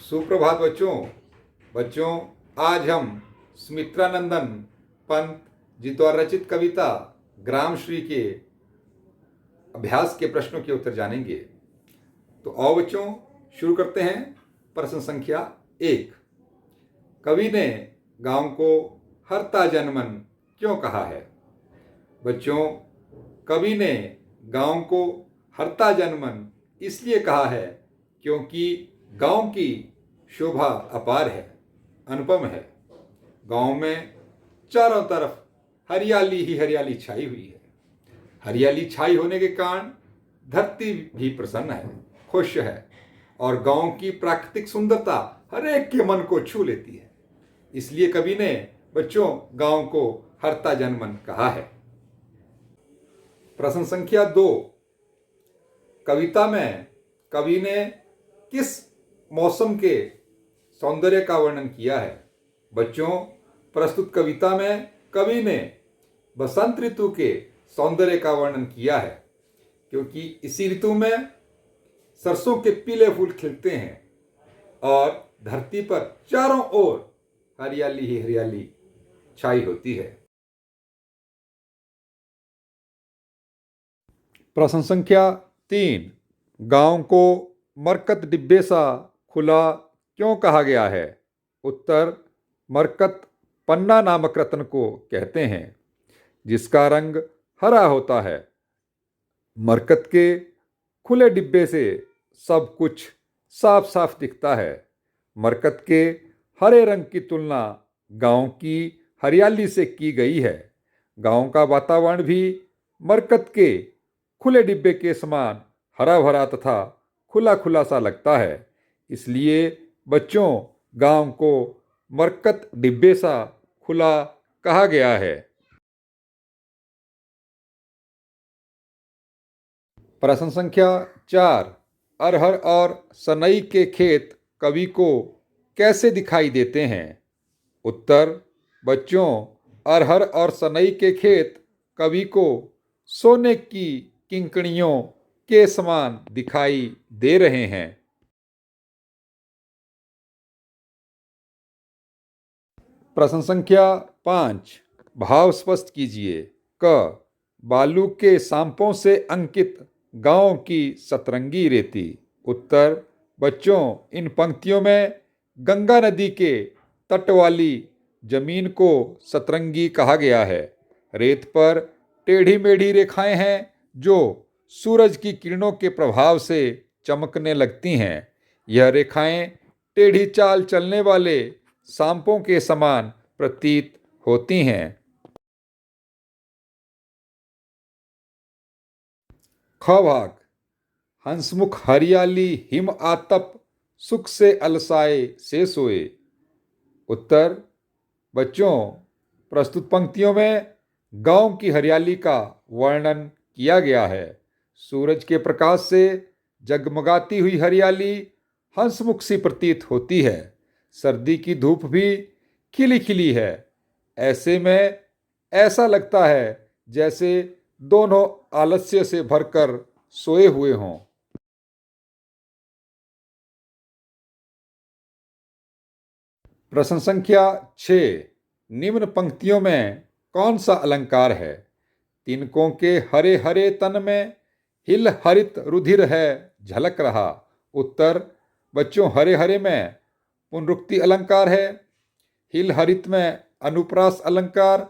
सुप्रभात बच्चों। बच्चों, आज हम सुमित्रानंदन पंत जी द्वारा रचित कविता ग्राम श्री के अभ्यास के प्रश्नों के उत्तर जानेंगे। तो आओ बच्चों, शुरू करते हैं। प्रश्न संख्या 1। कवि ने गांव को हरता जनमन क्यों कहा है? बच्चों, कवि ने गांव को हरता जनमन इसलिए कहा है क्योंकि गांव की शोभा अपार है, अनुपम है। गांव में चारों तरफ हरियाली ही हरियाली छाई हुई है। हरियाली छाई होने के कारण धरती भी प्रसन्न है, खुश है और गांव की प्राकृतिक सुंदरता हर एक के मन को छू लेती है। इसलिए कवि ने बच्चों गांव को हरता जनमन कहा है। प्रश्न संख्या 2। कविता में कवि ने किस मौसम के सौंदर्य का वर्णन किया है? बच्चों, प्रस्तुत कविता में कवि ने बसंत ऋतु के सौंदर्य का वर्णन किया है क्योंकि इसी ऋतु में सरसों के पीले फूल खिलते हैं और धरती पर चारों ओर हरियाली ही हरियाली छाई होती है। प्रश्न संख्या 3। गांव को मरकत डिब्बे सा खुला क्यों कहा गया है? उत्तर, मरकत पन्ना नामक रत्न को कहते हैं जिसका रंग हरा होता है। मरकत के खुले डिब्बे से सब कुछ साफ साफ दिखता है। मरकत के हरे रंग की तुलना गांव की हरियाली से की गई है। गांव का वातावरण भी मरकत के खुले डिब्बे के समान हरा भरा तथा खुला खुला सा लगता है। इसलिए बच्चों, गांव को मरकत डिब्बे सा खुला कहा गया है। प्रश्न संख्या 4। अरहर और सनई के खेत कवि को कैसे दिखाई देते हैं? उत्तर, बच्चों, अरहर और सनई के खेत कवि को सोने की किंकणियों के समान दिखाई दे रहे हैं। प्रश्न संख्या 5। भाव स्पष्ट कीजिए। क, बालू के सांपों से अंकित गांव की सतरंगी रेती। उत्तर, बच्चों, इन पंक्तियों में गंगा नदी के तट वाली जमीन को सतरंगी कहा गया है। रेत पर टेढ़ी मेढ़ी रेखाएं हैं जो सूरज की किरणों के प्रभाव से चमकने लगती हैं। यह रेखाएं टेढ़ी चाल चलने वाले सांपों के समान प्रतीत होती हैं। ख भाग, हंसमुख हरियाली हिम आतप सुख से अलसाए से सोए। उत्तर, बच्चों, प्रस्तुत पंक्तियों में गांव की हरियाली का वर्णन किया गया है। सूरज के प्रकाश से जगमगाती हुई हरियाली हंसमुख सी प्रतीत होती है। सर्दी की धूप भी खिली खिली है। ऐसे में ऐसा लगता है जैसे दोनों आलस्य से भरकर सोए हुए हों। प्रश्न संख्या 6। निम्न पंक्तियों में कौन सा अलंकार है? तिनकों के हरे हरे तन में हिल हरित रुधिर है झलक रहा। उत्तर, बच्चों, हरे हरे में पुनरुक्ति अलंकार है, हिल हरित में अनुप्रास अलंकार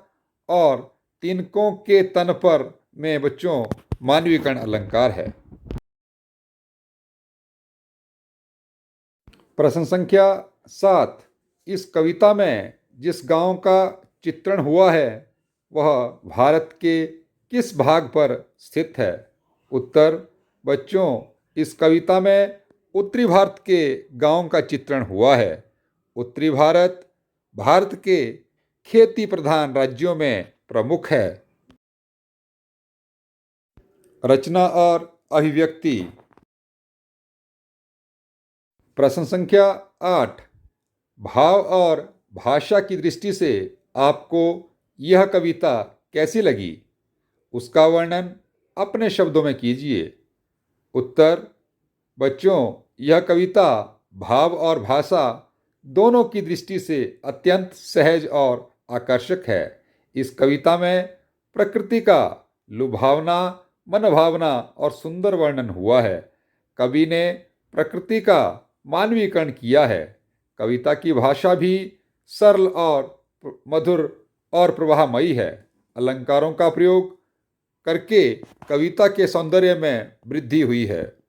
और तिनकों के तन पर में बच्चों मानवीकरण अलंकार है। प्रश्न संख्या 7। इस कविता में जिस गांव का चित्रण हुआ है वह भारत के किस भाग पर स्थित है? उत्तर, बच्चों, इस कविता में उत्तरी भारत के गांव का चित्रण हुआ है। उत्तरी भारत भारत के खेती प्रधान राज्यों में प्रमुख है। रचना और अभिव्यक्ति। प्रश्न संख्या 8। भाव और भाषा की दृष्टि से आपको यह कविता कैसी लगी? उसका वर्णन अपने शब्दों में कीजिए। उत्तर, बच्चों, यह कविता भाव और भाषा दोनों की दृष्टि से अत्यंत सहज और आकर्षक है। इस कविता में प्रकृति का लुभावना, मनभावना और सुंदर वर्णन हुआ है। कवि ने प्रकृति का मानवीकरण किया है। कविता की भाषा भी सरल और मधुर और प्रवाहमयी है। अलंकारों का प्रयोग करके कविता के सौंदर्य में वृद्धि हुई है।